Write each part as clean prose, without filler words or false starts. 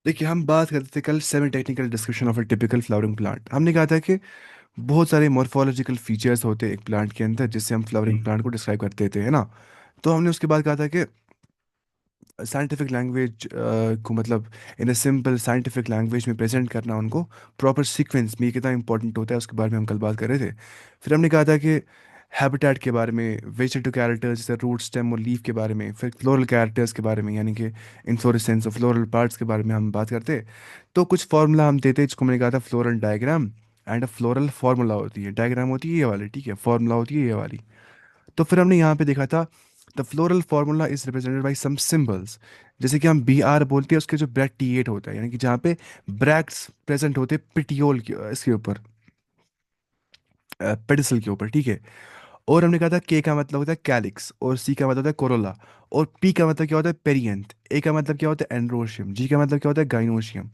देखिए, हम बात करते थे कल semi technical description of a typical flowering plant. हमने कहा था कि बहुत सारे मॉर्फोलॉजिकल फीचर्स होते हैं एक प्लांट के अंदर जिससे हम फ्लावरिंग प्लांट को डिस्क्राइब करते थे, है ना। तो हमने उसके बाद कहा था कि साइंटिफिक लैंग्वेज को मतलब इन अ सिंपल साइंटिफिक लैंग्वेज में प्रेजेंट करना उनको प्रॉपर सीक्वेंस में ये कितना इंपॉर्टेंट होता है उसके बारे में हम कल बात कर रहे थे। फिर हमने कहा था कि हैबिटेट के बारे में, वेजिटेटिव कैरेक्टर्स जैसे रूट, स्टेम और लीफ के बारे में, फिर फ्लोरल कैरेक्टर्स के बारे में यानी कि इन्फ्लोरेसेंस और फ्लोरल पार्ट्स के बारे में हम बात करते। तो कुछ फार्मूला हम देते जिसको मैंने कहा था floral diagram and a floral formula होती है। डायग्राम होती है ये वाली, ठीक है, फार्मूला होती है ये वाली। तो फिर हमने यहाँ पे देखा था the floral formula is represented by some symbols. जैसे कि हम बी आर बोलते हैं, उसके जो ब्रैक टी एट होता है यानी कि जहाँ पे ब्रैक्स प्रेजेंट होते हैं पिटियोल के इसके ऊपर, पेडिसल के ऊपर, ठीक है। और हमने कहा था के का मतलब होता है कैलिक्स, और सी का मतलब होता है कोरोला, और पी का मतलब क्या होता है पेरियंथ, ए का मतलब क्या होता है एंड्रोशियम, जी का मतलब क्या होता है गाइनोशियम।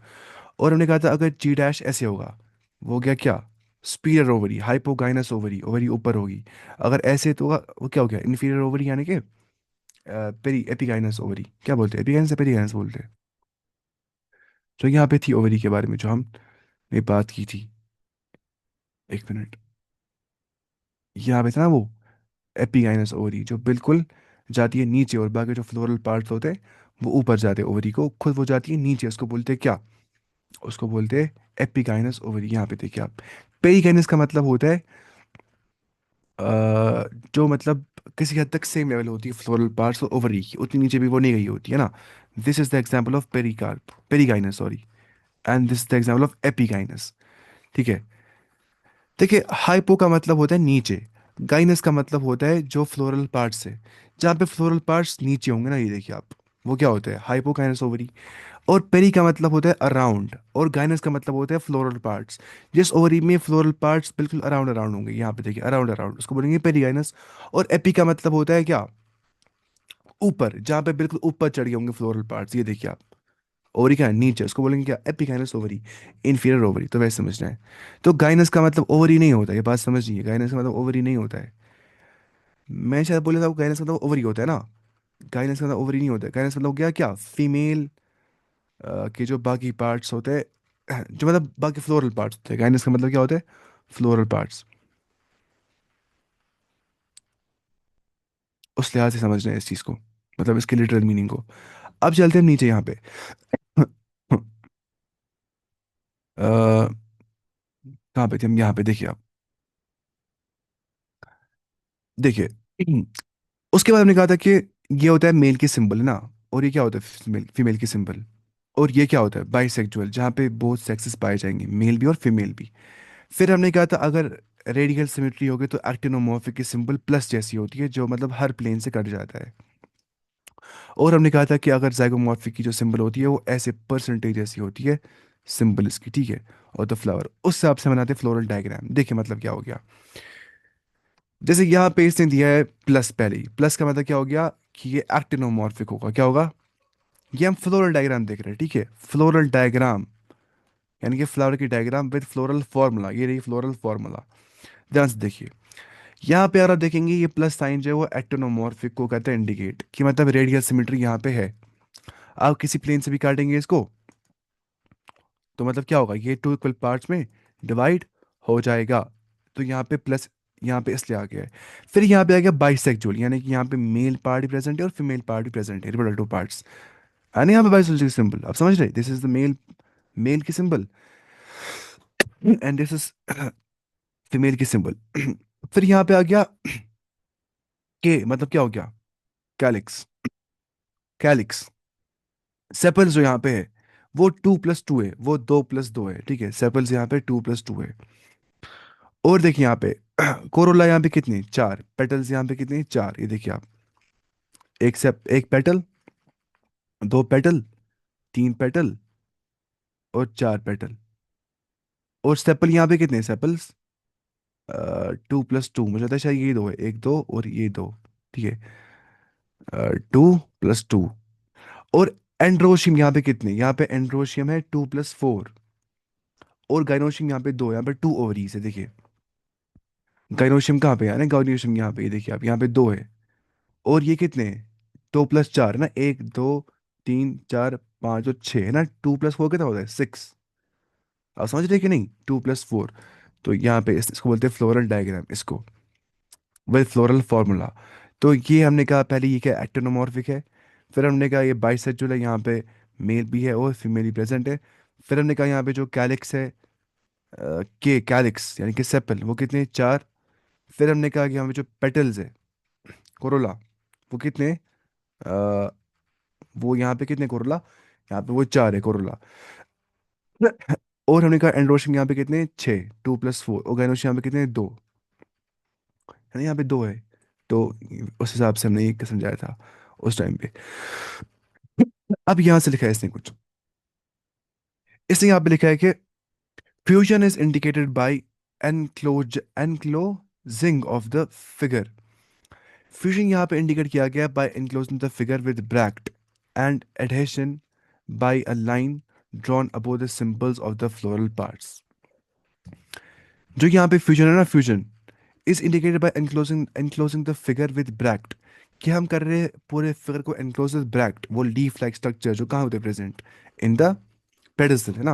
और हमने कहा था अगर जी डैश ऐसे होगा, वो हो गया क्या, superior ovary, hypogynous ovary, ovary ऊपर होगी। अगर ऐसे तो होगा वो क्या हो गया, इन्फीरियर ओवरी यानी कि पेरी एपिगाइनस ओवरी। क्या बोलते हैं, एपिगाइनस या पेरिगाइनस बोलते हैं। तो यहाँ पे थी ओवरी के बारे में जो हमने बात की थी। एक मिनट, यहाँ पे था ना वो एपिगाइनस ओवरी जो बिल्कुल जाती है नीचे, और बाकी जो फ्लोरल पार्ट्स होते हैं वो ऊपर जाते हैं। ओवरी को खुद वो जाती है नीचे, उसको बोलते हैं क्या, उसको बोलते हैं एपिगाइनस ओवरी। यहाँ पे देखिए आप, पेरिगाइनस का मतलब होता है जो मतलब किसी हद तक सेम लेवल होती है फ्लोरल पार्ट्स और ओवरी की, उतनी नीचे भी वो नहीं गई होती है ना। This is the example of pericarp, perigynous sorry, and this is the example of epigynous, ठीक है। देखिए, हाइपो का मतलब होता है नीचे, गाइनस का मतलब होता है जो फ्लोरल पार्ट्स है, जहाँ पे फ्लोरल पार्ट्स नीचे होंगे ना, ये देखिए आप, वो क्या होता है हाइपोकाइनस ओवरी। और पेरी का मतलब होता है अराउंड, और गाइनस का मतलब होता है फ्लोरल पार्ट्स। जिस ओवरी में फ्लोरल पार्ट्स बिल्कुल अराउंड अराउंड होंगे, यहाँ पे देखिए अराउंड अराउंड, उसको बोलेंगे पेरी गाइनस। और एपी का मतलब होता है क्या, ऊपर, जहाँ पे बिल्कुल ऊपर चढ़ गए होंगे फ्लोरल पार्ट्स, ये देखिए आप। ओवरी का है नीचे, उसको बोलेंगे क्या, एपिगाइनस ओवरी, इन्फीरियर ओवरी। तो वैसे समझना है। तो गाइनस का मतलब ओवरी नहीं होता, ये बात समझिए, गाइनस का मतलब ओवरी नहीं होता है। मैं शायद बोला था वो गाइनस का मतलब ओवरी होता है ना। गाइनस का मतलब ओवरी नहीं होता है, गाइनस मतलब क्या क्या फीमेल के जो बाकी पार्ट्स होते हैं जो मतलब बाकी फ्लोरल पार्ट्स होते हैं, गाइनस का मतलब क्या होता है, फ्लोरल पार्ट्स। उस लिहाज से समझना है इस चीज़ को, मतलब इसके लिटरल मीनिंग को। अब चलते हैं नीचे यहाँ पे। कहाँ पे थे हम, यहाँ पे देखिए आप, देखिए। उसके बाद हमने कहा था कि ये होता है मेल की सिंबल, है ना। और ये क्या होता है, फीमेल, फीमेल की सिंबल। और ये क्या होता है, बाइसेक्सुअल, जहाँ पे बोथ सेक्सेस पाए जाएंगे, मेल भी और फीमेल भी। फिर हमने कहा था अगर रेडियल सिमेट्री होगी तो एक्टिनोमॉर्फिक की सिंबल प्लस जैसी होती है, जो मतलब हर प्लेन से कट जाता है। और हमने कहा था कि अगर जाइगोमॉर्फिक की जो सिंबल होती है वो ऐसे परसेंटेज जैसी होती है, सिंबल इसकी, ठीक है। और द फ्लावर उस हिसाब से बनाते हैं फ्लोरल डायग्राम। देखिए मतलब क्या हो गया, जैसे यहाँ पे इसने दिया है प्लस, पहले ही प्लस का मतलब क्या हो गया कि ये एक्टिनोमॉर्फिक होगा, क्या होगा। ये हम फ्लोरल डायग्राम देख रहे हैं, ठीक है, फ्लोरल डायग्राम यानी कि फ्लावर की डायग्राम विद फ्लोरल फार्मूला, ये रही फ्लोरल फार्मूला। ध्यान से देखिए, यहाँ पे अगर आप देखेंगे ये प्लस साइन जो है वो एक्टिनोमॉर्फिक को कहते हैं इंडिकेट, कि मतलब रेडियल सिमेट्री यहाँ पे है। आप किसी प्लेन से भी काटेंगे इसको तो मतलब क्या होगा, ये टू इक्वल पार्ट्स में डिवाइड हो जाएगा। तो यहाँ पे प्लस, यहाँ पे इसलिए आ गया है। फिर यहाँ पे आ गया बाइसेक्सुअल, यानी कि यहाँ पे मेल पार्ट भी प्रेजेंट है और फीमेल पार्ट भी प्रेजेंट है, रिप्रोडक्टिव पार्ट्स। यानी यहाँ पे बाइसेक्सुअल सिंबल आप समझ रहे, this is the male, male की symbol, and this is female की सिंबल। फिर यहाँ पे आ गया के, मतलब क्या हो गया, कैलिक्स, कैलिक्स। सेपल्स जो यहाँ पे है वो 2+2 है, वो 2+2 है, ठीक है, सेपल्स यहाँ पे 2+2 है। और देखिए यहाँ पे कोरोला यहाँ पे कितनी, चार पेटल्स, यहाँ पे कितनी, चार, ये देखिए आप, एक पेटल, दो पेटल, तीन पेटल, और चार पेटल। और सेपल यहाँ पे कितने सेपल्स, 2+2, मुझे लगता है शायद ये दो है, एक दो और ये दो, ठीक है, 2+2। और एंड्रोशियम यहाँ पे कितने, यहाँ पे एंड्रोशियम है 2+4। और गाइनोशियम यहाँ पे दो, यहाँ पे टू ओवरीज है, देखिए। गाइनोशियम कहाँ पे है ना, गाइनोशियम यहाँ पे, ये देखिए आप, यहाँ पे दो है। और ये कितने हैं, 2+4 ना, एक दो तीन चार, पाँच और छः है ना, 2+4 कितना होता है, 6। आप समझ रहे हैं कि नहीं, 2+4। तो यहाँ पे इसको बोलते हैं फ्लोरल डायग्राम, इसको विद फ्लोरल फार्मूला। तो ये हमने कहा पहले ये क्या एक्टिनोमॉर्फिक है। फिर हमने कहा ये बाइसेक्सुअल है, यहाँ पे मेल भी है और फीमेल भी प्रेजेंट है। फिर हमने कहा यहाँ पे जो कैलिक्स है, के कैलिक्स यानी कि सेपल, वो कितने, 4। फिर हमने कहा कि यहाँ पे जो पेटल्स है, कोरोला, वो कितने, अ, वो यहाँ पे कितने कोरोला, यहाँ पे वो 4 है कोरोला। और हमने कहा एंड्रोशियम यहाँ पे कितने, 6, 2+4। और गाइनोशियम यहाँ पे कितने, 2 है ना, यहाँ पे 2 है। तो उस हिसाब से हमने ये समझाया था उस टाइम पे। अब यहाँ से लिखा है इसने कुछ, इसने यहाँ पे लिखा है कि fusion is indicated by enclosing of the figure. Fusion यहाँ पे इंडिकेट किया गया by enclosing the figure with bracket and adhesion by a line drawn above the symbols of the floral parts. जो यहाँ पे फ्यूजन है ना, fusion is indicated by enclosing the figure with bracket, कि हम कर रहे हैं पूरे फिगर को एनक्लोज विद ब्रैकेट। वो लीफ लाइक स्ट्रक्चर जो कहाँ होते हैं प्रेजेंट, इन द पेडिसल, है ना।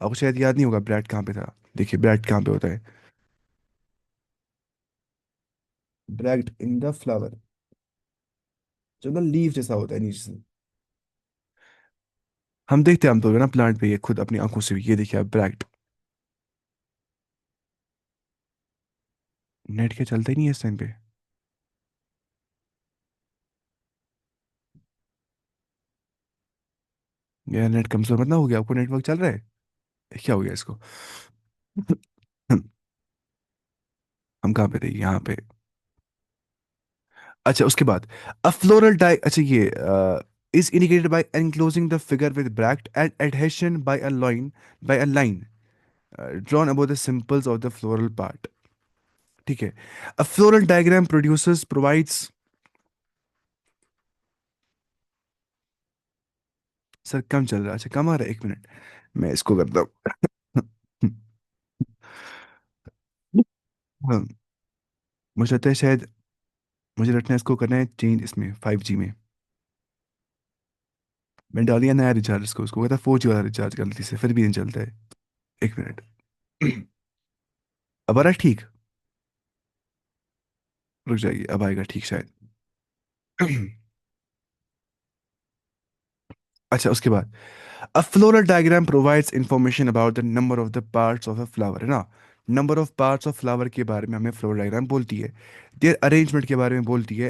आपको शायद याद नहीं होगा ब्रैकेट कहाँ पे था, देखिए ब्रैकेट कहाँ पे होता है, ब्रैकेट इन द फ्लावर, जो ना लीफ जैसा होता है नीचे से। हम देखते हैं, हम तो ना प्लांट पे ये खुद अपनी आंखों से भी, ये देखिए आप ब्रैकेट। नेट क्या चलता ही नहीं है इस टाइम पे। यार नेट कमजोर मत ना हो गया, आपको नेटवर्क चल रहा है, क्या हो गया इसको। हम कहाँ पे थे, यहाँ पे। अच्छा उसके बाद अ फ्लोरल डाई, अच्छा ये is indicated by enclosing the figure with bracket and adhesion by a line drawn about the symbols of the floral part. ठीक है। A floral diagram producers provides, सर कम चल रहा है, अच्छा कम आ रहा है, 1 मिनट मैं इसको करता हूँ। हाँ, मुझे लगता है शायद, मुझे लगता है इसको करना है चेंज इसमें 5G में। मैं डाल दिया नया रिचार्ज, इसको उसको कहता है 4G वाला रिचार्ज गलती से, फिर भी नहीं चलता है। 1 मिनट। अब आ रहा है ठीक, रुक जाइए अब आएगा ठीक शायद। अच्छा उसके बाद a floral diagram provides information about the number of the parts of a flower, है ना। Number of parts of flower के बारे में हमें फ्लोरल डायग्राम बोलती है। देयर अरेंजमेंट के बारे में बोलती है।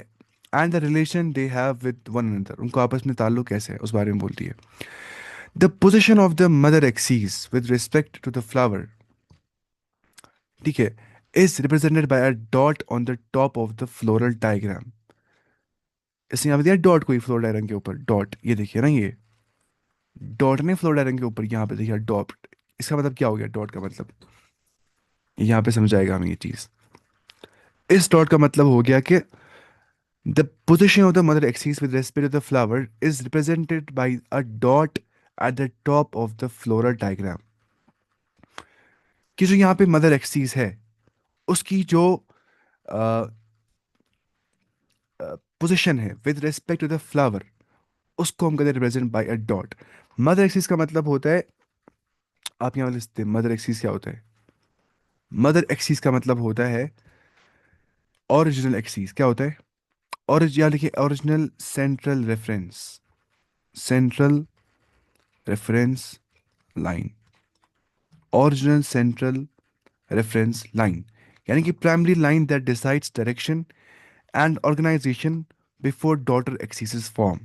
And the relation they have with one another, उनको आपस में ताल्लुक कैसे है उस बारे में बोलती है। The position of the mother axis with respect to the flower, ठीक है, is represented by a dot on the top of the floral diagram. इसने यहाँ पे दिया डॉट, कोई फ्लोरल डायग्राम के ऊपर डॉट, ये देखिए ना, ये डॉट ने फ्लोर डायग्राम के ऊपर यहाँ पे देखिए डॉट। इसका मतलब क्या हो गया डॉट का मतलब, यहाँ पे समझाएगा हमें ये चीज। इस डॉट का मतलब हो गया कि the position of the mother axis with respect to the flower is represented by a dot at the top of the floral diagram. कि जो यहाँ पे मदर एक्सिस है, उसकी जो पोजिशन है with respect to the flower, उसको हम कहते हैं represent by a dot. Mother axis का मतलब होता है, आप यहाँ लिखते हैं मदर एक्सिस क्या होता है। मदर एक्सिस का मतलब होता है ओरिजिनल एक्सिस, क्या होता है, यहाँ लिखिए original central reference, central reference line, original central reference line, यानी कि primary line that decides direction and organisation before daughter axis form.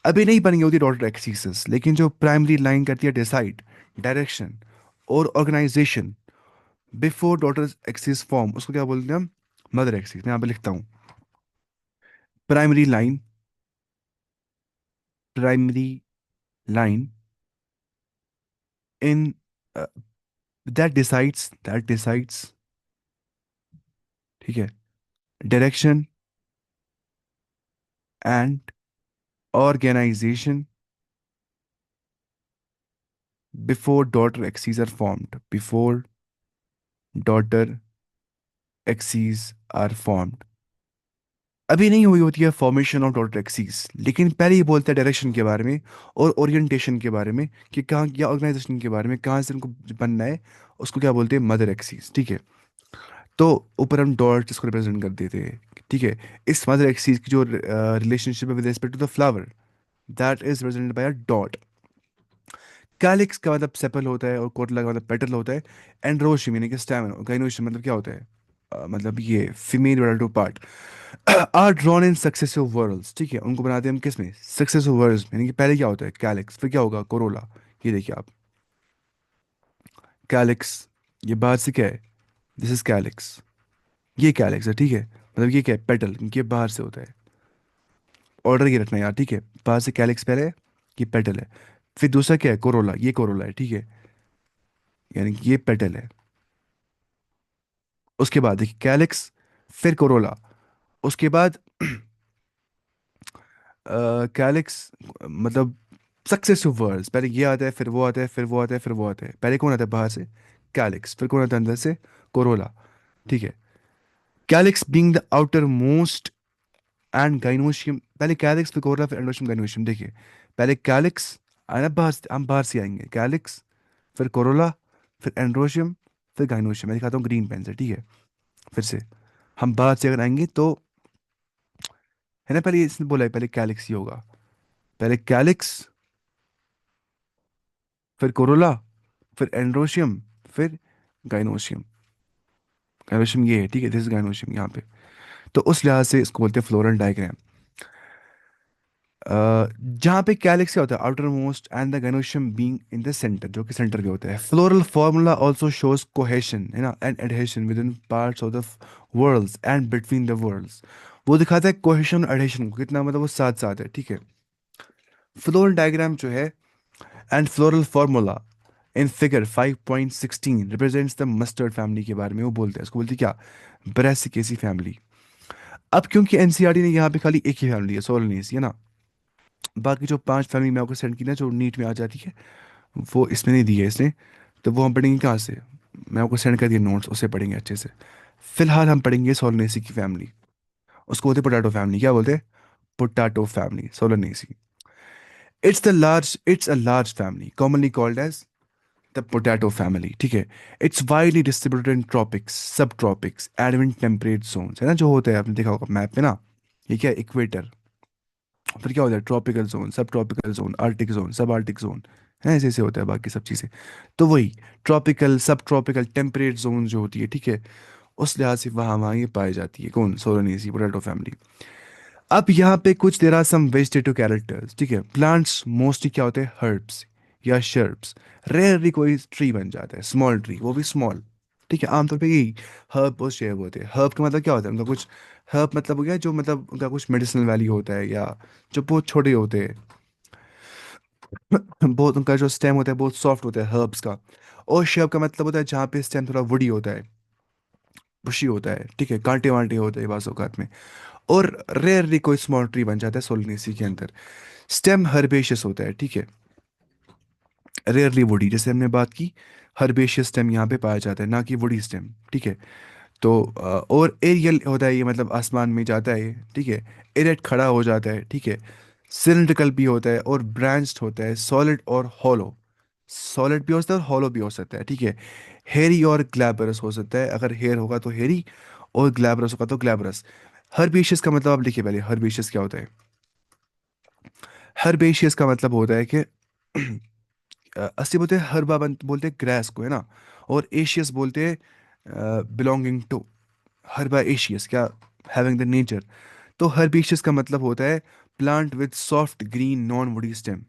अभी नहीं बनी होती डॉटर एक्सिस, लेकिन जो प्राइमरी लाइन करती है डिसाइड डायरेक्शन और organisation before daughter axis form, उसको क्या बोलते हैं हम, मदर एक्सिस। मैं यहाँ पे लिखता हूँ primary line, primary line in that decides, ठीक है, direction and organisation before daughter axes are formed, before daughter axes are formed. अभी नहीं हुई होती है फॉर्मेशन ऑफ डॉटर एक्सीस, लेकिन पहले ही बोलता है डायरेक्शन के बारे में और ओरिएंटेशन के बारे में, कि कहाँ क्या ऑर्गेनाइजेशन के बारे में, कहाँ से उनको बनना है। उसको क्या बोलते हैं, मदर एक्सीस, ठीक है। तो ऊपर हम डॉट इसको रिप्रेजेंट कर देते हैं, ठीक है। इस मदर एक्सीस की जो रिलेशनशिप है with respect to the flower, that is represented by a dot. Calyx का मतलब सेपल होता है और कोटला का मतलब पेटल होता है। एंड्रोशियम यानी कि स्टैमेन और गाइनोशियम मतलब क्या होता है, मतलब ये फीमेल वाला two part are drawn in successive whorls, ठीक है। उनको बनाते हैं हम किस में, सक्सेसिव वर्ल्स में, यानी कि पहले क्या होता है कैलिक्स, फिर क्या होगा कोरोला। ये देखिए आप, कैलिक्स, ये बाहर से क्या है, दिस इज कैलिक्स, ये कैलिक्स है, ठीक है। मतलब ये क्या है, पेटल, ये बाहर से होता है। ऑर्डर ये रखना है यार, ठीक है। बाहर से कैलिक्स पहले है, ये पेटल है। फिर दूसरा क्या है, कोरोला, ये कोरोला है, ठीक है। यानी कि ये पेटल है। उसके बाद देखिए कैलिक्स, फिर कोरोला, उसके बाद कैलिक्स, मतलब सक्सेसिव वर्ड्स, पहले ये आता है, फिर वो आता है, फिर वो आता है, फिर वो आता है। पहले कौन आता है बाहर से, कैलिक्स, फिर कौन आता है अंदर से, कोरोला, ठीक है। Calyx being the outer most and gynoecium, पहले कैलिक्स फिर कोरोला फिर एंडोशियम गाइनोशियम, देखिए। पहले कैलिक्स आना, बाहर हम बाहर से आएंगे, कैलिक्स, फिर कोरोला, फिर एंड्रोशियम, फिर गाइनोशियम। मैं दिखाता हूँ ग्रीन पेन से, ठीक है। फिर से हम बाहर से अगर आएंगे तो, है ना, पहले इसने बोला है पहले कैलिक्स ही होगा, पहले कैलिक्स, फिर कोरोला, फिर एंड्रोशियम, फिर गाइनोशियम। गाइनोशियम ये है, ठीक है, दिस इज गाइनोशियम यहाँ पे। तो उस लिहाज से इसको बोलते हैं फ्लोरल डायग्राम। जहाँ पे कैलिक्स क्या होता है, outer most and the gynoecium being in the centre, जो कि सेंटर पे होता है। Floral formula also shows cohesion, है ना, and adhesion within parts of the whorls and between the whorls. वो दिखाता है कोहेशन और एडहेशन को, कितना मतलब वो साथ साथ है, ठीक है। फ्लोरल डायग्राम जो है and floral formula in figure 5.16 represents the mustard family के बारे में वो बोलते हैं, उसको बोलते हैं क्या, ब्रासिकेसी फैमिली। अब क्योंकि एनसीईआरटी ने यहाँ पे खाली एक ही फैमिली है, सोलनेसी, है ना, बाकी जो पांच फैमिली मैं आपको सेंड की ना जो नीट में आ जाती है, वो इसमें नहीं दी है इसने। तो वो हम पढ़ेंगे कहाँ से, मैं आपको सेंड कर दिया नोट्स, उससे पढ़ेंगे अच्छे से। फिलहाल हम पढ़ेंगे सोलनेसी की फैमिली, उसको बोलते पोटैटो फैमिली, क्या बोलते हैं, potato family, Solanaceae. It's a large family commonly called as the potato family, ठीक है। It's widely distributed in tropics, subtropics and even temperate zones, है ना, जो होता है आपने देखा होगा मैप में ना, ये क्या है, इक्वेटर, फिर क्या होता है, ट्रॉपिकल जोन, सब ट्रॉपिकल जोन, आर्टिक जोन, सब आर्टिक जोन, है, ऐसे ऐसे होता है बाकी सब चीज़ें। तो वही ट्रॉपिकल, सब ट्रॉपिकल, टेम्परेट जोन जो होती है, ठीक है, उस लिहाज से वहाँ वहाँ ये पाई जाती है, कौन, सोलोनेसी पोटैटो फैमिली। अब यहाँ पे कुछ there are some vegetative characters, ठीक है। प्लांट्स मोस्टली क्या होते हैं, हर्ब्स या शर्ब्स। रेयरली कोई ट्री बन जाता है, स्मॉल ट्री, वो भी स्मॉल, ठीक है। आमतौर पे यही हर्ब और शेब होते हैं। हर्ब का मतलब क्या होता है, उनका कुछ, हर्ब मतलब हो गया जो, मतलब उनका कुछ मेडिसिनल वैल्यू होता है, या जो बहुत छोटे होते हैं, बहुत उनका जो स्टेम होता है बहुत सॉफ्ट होता है हर्ब्स का। और शेब का मतलब होता है जहाँ पे स्टेम थोड़ा वुडी होता है, बुशी होता है, ठीक है, कांटे वांटे होते हैं बाज़ औक़ात में। और रेयरली कोई स्मॉल ट्री बन जाता है सोलनेसी के अंदर। स्टेम हर्बेशियस होता है, ठीक है, रेयरली वुडी, जैसे हमने बात की, हर्बेशियस स्टेम यहाँ पे पाया जाता है, ना कि वुडी स्टेम, ठीक है। तो और एरियल होता है, ये मतलब आसमान में जाता है, ठीक है। इरेक्ट, खड़ा हो जाता है, ठीक है। सिलिंड्रिकल भी होता है और ब्रांच्ड होता है, सॉलिड और हॉलो, सॉलिड भी हो सकता है और हॉलो भी हो सकता है, ठीक है। हेरी और ग्लैबरस हो सकता है, अगर हेयर होगा तो हेरी और ग्लैबरस होगा तो ग्लैबरस। हर्बेशियस का मतलब आप लिखिए पहले, हर्बेशियस क्या होता है। हर्बेशियस का मतलब होता है कि असली बोलते हैं हर्बा, बोलते हैं ग्रास को, है ना। और एशियस बोलते हैं बिलोंगिंग टू, हर्बा एशियस क्या, हैविंग द नेचर। तो हर्बेशियस का मतलब होता है plant with soft green non woody stem,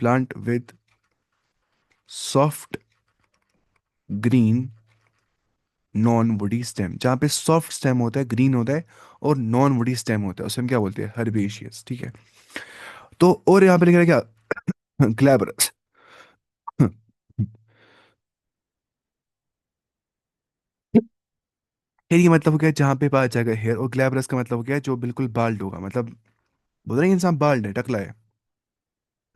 plant with soft green non woody stem, जहाँ पे सॉफ्ट स्टेम होता है, ग्रीन होता है, और नॉन वुडी स्टेम होता है, उसे हम क्या बोलते हैं, हर्बेशियस, ठीक है। तो और यहाँ पे लिख रहा है क्या, ग्लैबरस। हेयर ये मतलब हो गया जहाँ पे पाया जाएगा हेयर, और ग्लैबरस का मतलब हो गया जो बिल्कुल बाल्ड होगा, मतलब बोल रहे हैं इंसान बाल्ड है, टकला है,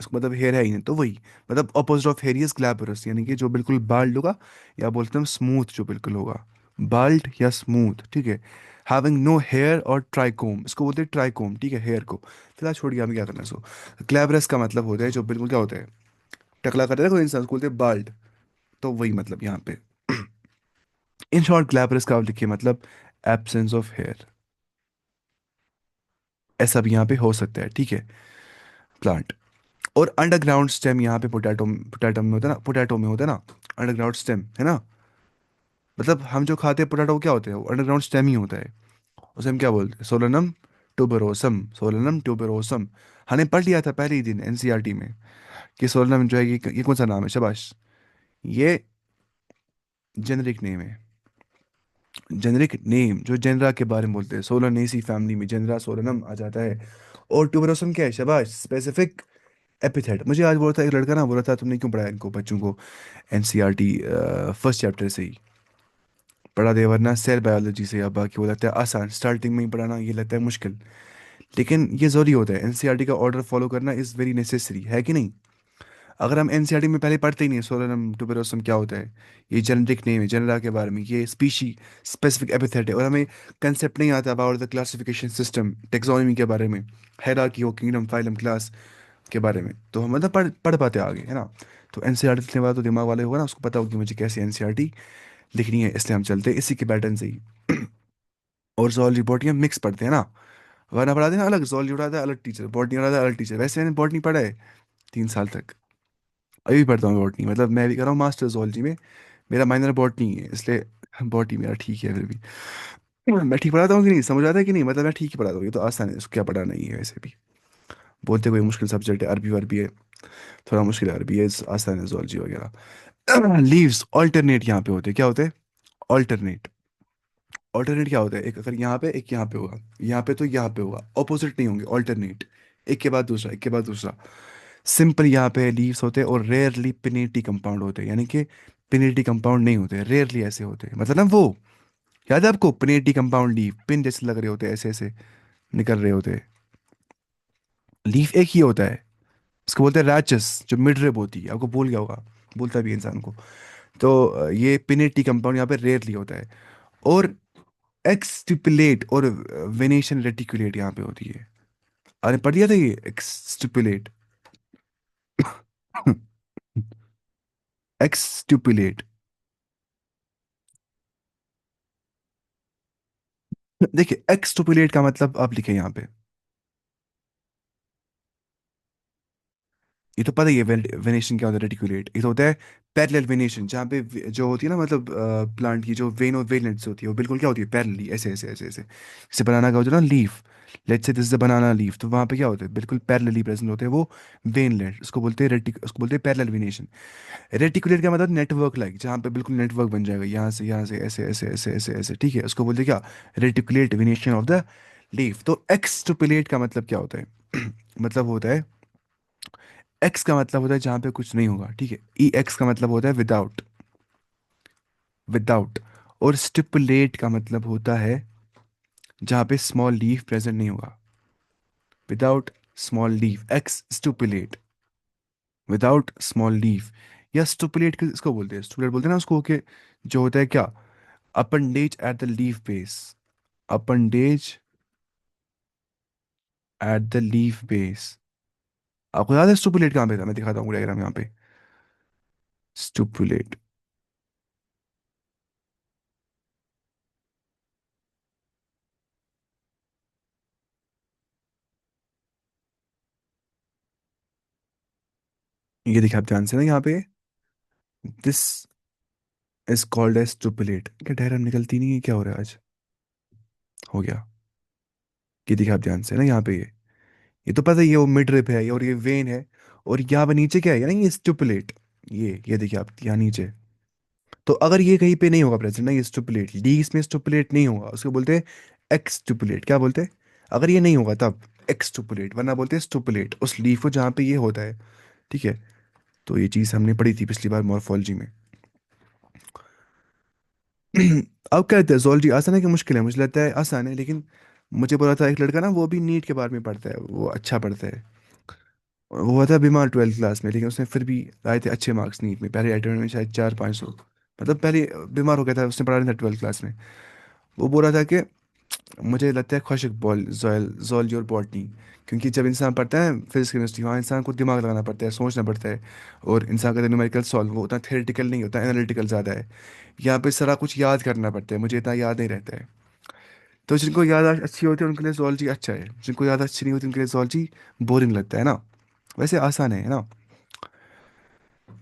उसका मतलब हेयर है ही नहीं, तो वही मतलब opposite of here is glabrous, यानी कि जो बिल्कुल बाल्ड होगा, या बोलते हैं स्मूथ जो बिल्कुल होगा, बाल्ड या स्मूथ, ठीक है। हैविंग नो हेयर और ट्राइकोम, इसको बोलते हैं ट्राइकोम, ठीक है, हेयर को। फिलहाल छोड़ गया, हमें क्या करना इसको। क्लैबरस का मतलब होता है जो बिल्कुल क्या होता है, टकला करता है ना कोई इंसान, उसको बोलते हैं बाल्ड। तो वही मतलब यहाँ पे। इन शॉर्ट ग्लैब्रस का आप लिखिए मतलब एब्सेंस ऑफ हेयर। ऐसा भी यहाँ पे हो सकता है, ठीक है। प्लांट। और अंडरग्राउंड स्टेम यहाँ पे पोटैटो, पोटैटो में होता है ना, पोटैटो में होता है ना अंडरग्राउंड स्टेम, है ना। मतलब हम जो खाते हैं पोटैटो क्या होते हैं, वो अंडरग्राउंड स्टेम ही होता है। उसे हम क्या बोलते हैं, सोलनम ट्यूबरोसम, सोलनम ट्यूबरोसम। हमने पढ़ लिया था पहले ही दिन एनसीईआरटी में कि सोलनम जो है ये कौन सा नाम है, शाबाश। ये जेनरिक नेम है। जेनरिक नेम जो जेनरा के बारे में बोलते हैं, सोलनेसी फैमिली में जेनरा सोलनम आ जाता है। और ट्यूबरोसम क्या है, शाबाश, स्पेसिफिक एपिथेट। मुझे आज बोला था एक लड़का ना, बोला था तुमने क्यों पढ़ाया इनको बच्चों को एनसीईआरटी फर्स्ट चैप्टर से ही पढ़ा दे, वरना सेल बायोलॉजी से, या बाकी वो लगता है आसान, स्टार्टिंग में ही पढ़ाना ये लगता है मुश्किल। लेकिन ये ज़रूरी होता है, एनसीईआरटी का ऑर्डर फॉलो करना इज़ वेरी नेसेसरी, है कि नहीं। अगर हम एनसीईआरटी में पहले पढ़ते ही नहीं सोलनम ट्यूबरोसम क्या होता है, ये जेनेटिक नेम है जनरा के बारे में, ये स्पीशी स्पेसिफिक एपिथेट है, और हमें कंसेप्ट नहीं आता about the classification system, taxonomy के बारे में, हायरार्की हो, किंगडम, फाइलम, क्लास के बारे में, तो हम मतलब पढ़ पाते आगे, है ना। तो एनसीईआरटी लिखने वाला तो दिमाग वाले होगा ना, उसको पता होगा कि मुझे कैसी एनसीईआरटी लिखनी है, इसलिए हम चलते हैं इसी के पैटर्न से ही। और zoology बॉटनी हम मिक्स पढ़ते हैं ना, वरना पढ़ाते हैं ना अलग, zoology पढ़ाता है अलग टीचर, बॉटनी पढ़ाता है अलग टीचर। वैसे मैंने बॉटनी पढ़ा है 3 साल तक, अभी भी पढ़ता हूँ बॉटनी, मतलब मैं भी कर रहा हूँ मास्टर zoology में। मेरा माइनर बॉटनी है, इसलिए बॉटनी मेरा ठीक है फिर भी। मैं ठीक पढ़ाता हूँ कि नहीं, समझ आता है कि नहीं, मतलब मैं ठीक ही पढ़ाता हूँ, ये तो आसान है, इसको क्या पढ़ाना ही है वैसे भी। बोलते कोई मुश्किल सब्जेक्ट है, अरबी वरबी है, थोड़ा मुश्किल है, अरबी है, आसान है zoology वगैरह। लीव्स ऑल्टरनेट यहाँ पे होते हैं, क्या होते हैं, ऑल्टरनेट। ऑल्टरनेट क्या होता है, एक अगर यहाँ पे एक यहाँ पे होगा, यहाँ पे तो यहाँ पे होगा, ऑपोजिट नहीं होंगे, ऑल्टरनेट। एक के बाद दूसरा, एक के बाद दूसरा। सिंपल यहाँ पे लीव्स होते हैं, और रेयरली पिनेटी कंपाउंड होते हैं, यानी कि पिनेटी कंपाउंड नहीं होते, रेयरली ऐसे होते हैं, मतलब ना वो, याद है आपको पिनेटी कंपाउंड लीफ, पिन जैसे लग रहे होते हैं, ऐसे ऐसे निकल रहे होते हैं। लीफ एक ही होता है, इसको बोलते हैं रैचस, जो मिड रिब होती है, आपको भूल गया होगा, भूलता भी है इंसान को। तो ये पिनेटी कंपाउंड यहाँ पे रेयरली होता है। और एक्सटिपुलेट और वेनेशियन रेटिकुलेट यहाँ पे होती है। अरे पढ़ दिया था ये एक्सटिपुलेट। एक्सटिपुलेट। देखिए एक्सटिपुलेट का मतलब आप लिखे यहाँ पे, ये तो पता ही है वेनेशन क्या होता है, रेटिकुलेट, ये तो होता है पैरेलल वेनेशन, जहाँ पे जो होती है ना, मतलब प्लांट की जो वेन और वेवलेंथ्स होती है वो बिल्कुल क्या होती है, पैरेलली, ऐसे ऐसे ऐसे ऐसे। जैसे बनाना का होता है ना leaf, let's say this is the banana leaf, तो वहाँ पे क्या होता है, बिल्कुल पैरेलली प्रेजेंट होते हैं वो वेनलेट, उसको बोलते हैं रेटिक, उसको बोलते हैं पैरेलल वेनेशन। रेटिकुलेट का मतलब नेटवर्क लाइक, जहाँ पे बिल्कुल नेटवर्क बन जाएगा, यहाँ से ऐसे ऐसे ऐसे ऐसे ऐसे, ठीक है, उसको बोलते हैं क्या, reticulate venation of the leaf. तो एक्सटुपुलेट का मतलब क्या होता है, मतलब होता है, एक्स का मतलब होता है जहाँ पे कुछ नहीं होगा, ठीक है, ई एक्स का मतलब होता है विदाउट, विदाउट। और स्टिपुलेट का मतलब होता है जहाँ पे स्मॉल लीफ प्रेजेंट नहीं होगा, without small leaf, x stipulate, without small leaf. या स्टिपुलेट इसको बोलते हैं, स्टिपुलेट बोलते हैं ना उसको, कि जो होता है क्या, appendage at the leaf base, appendage at the leaf base. आपको याद है स्टिपुलेट कहाँ पे था, मैं दिखाता हूँ डायग्राम यहाँ पे, स्टिपुलेट। ये देखिए आप ध्यान से ना यहाँ पे, this is called exstipulate. क्या डायग्राम निकलती नहीं है, क्या हो रहा है आज, हो गया। ये देखिए आप ध्यान से ना यहाँ पे, ये तो पता ही है, वो मिड रिप है और ये वेन है। और यहाँ पे नीचे क्या है, यानी ये स्टिपुलेट, ये देखिए आप यहाँ नीचे। तो अगर ये कहीं पे नहीं होगा प्रेजेंट ना, ये स्टिपुलेट लीव्स में स्टिपुलेट नहीं होगा, उसको बोलते हैं एक्सटिपुलेट, क्या बोलते हैं, अगर ये नहीं होगा तब एक्सटिपुलेट, वरना बोलते हैं स्टिपुलेट उस लीफ को जहाँ पे ये होता है, ठीक है। तो ये चीज़ हमने पढ़ी थी पिछली बार मॉर्फोलॉजी में। अब क्या कहते हैं, zoology आसान है कि मुश्किल है, मुझे लगता है आसान है, लेकिन मुझे बोला था एक लड़का ना, वो भी नीट के बारे में पढ़ता है, वो अच्छा पढ़ता है। वो हुआ था बीमार 12th क्लास में, लेकिन उसने फिर भी लाए थे अच्छे मार्क्स नीट में, पहले अटेम्प्ट में शायद 400-500 मतलब पहले बीमार हो गया था, उसने पढ़ा नहीं था 12th क्लास में। वो बोल रहा था कि मुझे लगता है खुशक बॉल जोलॉजी और बॉटनी, क्योंकि जब इंसान पढ़ता है फिजिक्स केमिस्ट्री, वहाँ इंसान को दिमाग लगाना पड़ता है, सोचना पड़ता है। और इंसान का न्यूमेरिकल सॉल्व वो उतना थेरेटिकल नहीं होता, एनालिटिकल ज़्यादा है। यहाँ पे सारा कुछ याद करना पड़ता है, मुझे इतना याद नहीं रहता है। तो जिनको याद अच्छी होती है उनके लिए zoology अच्छा है, जिनको याद अच्छी नहीं होती उनके लिए zoology बोरिंग लगता है ना। वैसे आसान है ना।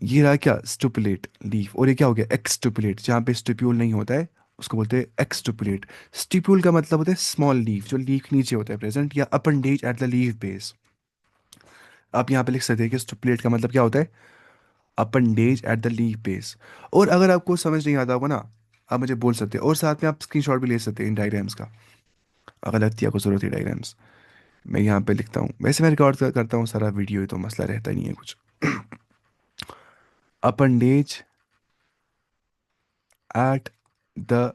ये रहा क्या, स्टुपुलेट लीफ, और ये क्या हो गया एक्सटुपुलेट, जहाँ पे स्टिप्यूल नहीं होता है उसको बोलते हैं एक्सटुपुलेट। स्टिप्यूल का मतलब होता है स्मॉल लीफ, जो लीफ के नीचे होता है प्रेजेंट, या appendage at the leaf base. आप यहाँ पे लिख सकते हैं कि स्टुपुलेट का मतलब क्या होता है, appendage at the leaf base. और अगर आपको समझ नहीं आता होगा ना, आप मुझे बोल सकते हैं, और साथ में आप स्क्रीनशॉट भी ले सकते हैं इन डायग्राम्स का, अगर लगती है आपको जरूरत है डायग्राम्स। मैं यहाँ पे लिखता हूँ, वैसे मैं रिकॉर्ड करता हूँ सारा वीडियो, तो मसला रहता ही नहीं है कुछ। Appendage at the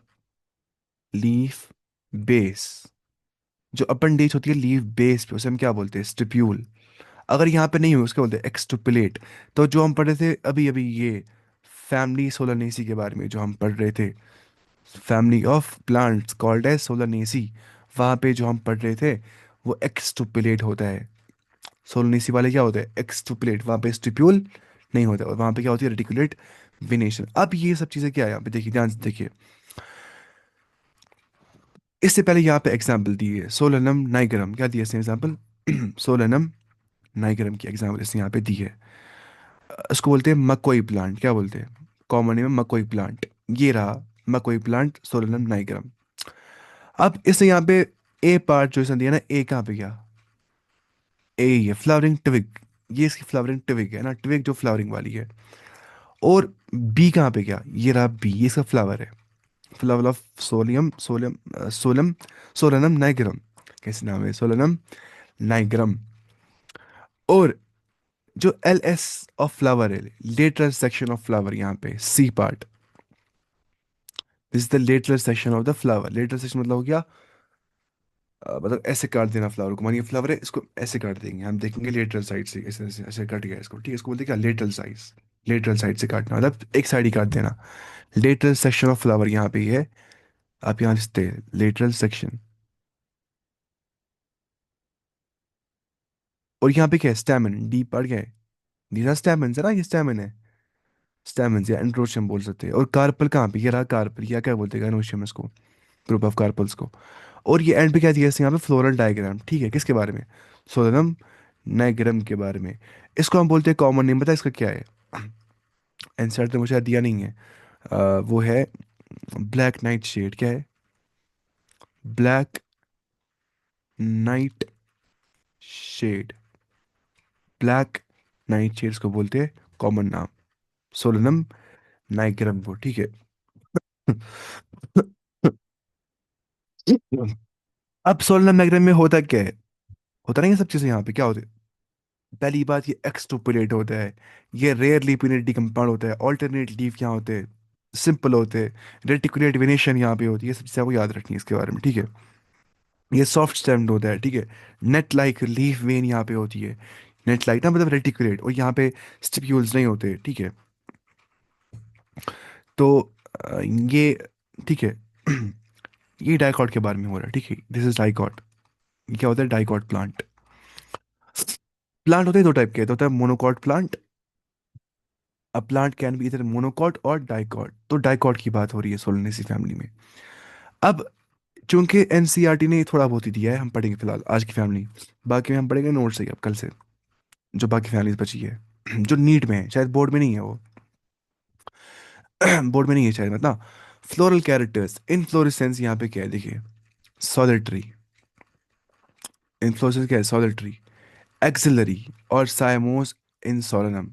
leaf base, जो अपेंडेज होती है लीफ बेस पे, उसे हम क्या बोलते हैं, स्टिप्यूल। अगर यहाँ पे नहीं हो उसको बोलते हैं एक्सटुपुलेट। तो जो हम पढ़ रहे थे अभी अभी, ये फैमिली सोलानेसी के बारे में जो हम पढ़ रहे थे, family of plants called as Solanaceae, वहाँ पे जो हम पढ़ रहे थे वो एक्सटुपुलेट होता है। सोलानेसी वाले क्या होता है, एक्सटुपुलेट, वहाँ पे स्टिप्यूल नहीं होता, और वहाँ पे क्या होती है, रेटिकुलेट विनेशन। अब ये सब चीज़ें क्या है यहाँ पे, देखिए ध्यान से देखिए। इससे पहले यहाँ पे एग्जाम्पल दी है, सोलनम नाइगरम, क्या दिया इसने एग्जाम्पल, सोलनम नाइगरम की एग्जाम्पल इसने यहाँ पे दी है। इसको बोलते हैं मकोई प्लांट, क्या बोलते हैं, कॉमन नेम है मकोई प्लांट। ये रहा मकोई प्लांट, सोलनम नाइगरम। अब इसने यहाँ पे ए पार्ट जो इसने दिया ना, ए कहाँ पे गया, ए ये फ्लावरिंग ट्विग, ये इसकी फ्लावरिंग ट्विग है ना, ट्विग जो फ्लावरिंग वाली है। और बी कहाँ पे गया, ये रहा बी, ये इसका फ्लावर है, flower of solium solium solam Solanum nigrum, कैसे नाम है, सोलनम नाइग्रम। और जो एल एस ऑफ फ्लावर है, लेटरल सेक्शन ऑफ फ्लावर, यहाँ पे C part, this is the lateral section of the flower. Lateral section मतलब हो गया, मतलब ऐसे काट देना फ्लावर को, मानिए फ्लावर है, इसको ऐसे काट देंगे, हम देखेंगे लेटरल साइड से, ऐसे ऐसे ऐसे कट गया इसको, ठीक है, इसको बोलते हैं क्या, लेटरल साइज। लेटरल साइड से काटना मतलब एक साइड ही काट देना। लेटरल सेक्शन ऑफ फ्लावर यहाँ पे ही है, आप यहाँ लिखते हैं लेटरल सेक्शन। और यहाँ पे क्या है, स्टैमन, डी पार्ट क्या है, दीज आर स्टैमन्स है ना, ये स्टैमन है, स्टैमन्स या एंड्रोशियम बोल सकते हैं। और कार्पल कहाँ पे, ये रहा कार्पल, या क्या बोलते हैं एनोशियम इसको, ग्रुप ऑफ कार्पल्स को। और ये एंड पे क्या दिया इसने यहाँ पे, फ्लोरल डायग्राम, ठीक है, किसके बारे में, सोलनम नाइग्रम के बारे में। इसको हम बोलते हैं कॉमन नेम, पता है इसका क्या है, आंसर तो मुझे दिया नहीं है। वो है ब्लैक नाइट शेड, क्या है, black nightshade, black nightshade इसको बोलते हैं कॉमन नाम, सोलनम नाइग्रम वो, ठीक है। अब सोलनम नाइग्रम में होता क्या है, होता नहीं है सब चीज़ें, यहाँ पे क्या होता है, पहली बात ये एक्सटुपुलेट होता है, ये रेयरली पिनेटी कंपाउंड होता है, ऑल्टरनेट लीफ यहाँ होते हैं, सिंपल होते हैं, रेटिकुलेट वेनेशन यहाँ पे होती है, ये सब चीज़ें आपको याद रखनी है इसके बारे में, ठीक है। ये सॉफ्ट स्टेम्ड होता है, ठीक है। नेट लाइक लीफ वेन यहाँ पे होती है, नेट लाइक ना मतलब रेटिकुलेट, और यहाँ पे स्टिप्यूल्स नहीं होते, ठीक है। तो ये, ठीक है। ये डाइकॉट के बारे में हो रहा है, ठीक है, दिस इज डाइकॉट। ये क्या होता है, डाइकॉट प्लांट। प्लांट होते हैं दो टाइप के, तो होता है monocot plant, a plant can be इधर मोनोकॉट और डाइकॉट, तो डाइकॉट की बात हो रही है सोलनेसी फैमिली में। अब चूंकि एनसीईआरटी ने थोड़ा बहुत ही दिया है, हम पढ़ेंगे फिलहाल आज की फैमिली, बाकी में हम पढ़ेंगे नोट्स से ही अब कल से, जो बाकी फैमिलीज बची है, जो नीट में है, शायद बोर्ड में नहीं है वो। बोर्ड में नहीं है शायद, मतलब फ्लोरल कैरेक्टर्स, इनफ्लोरेसेंस यहाँ पे क्या है देखिए, सॉलिटरी, इनफ्लोरेसेंस क्या है, सॉलिटरी, एक्सिलरी और साइमोस इन सोलनम।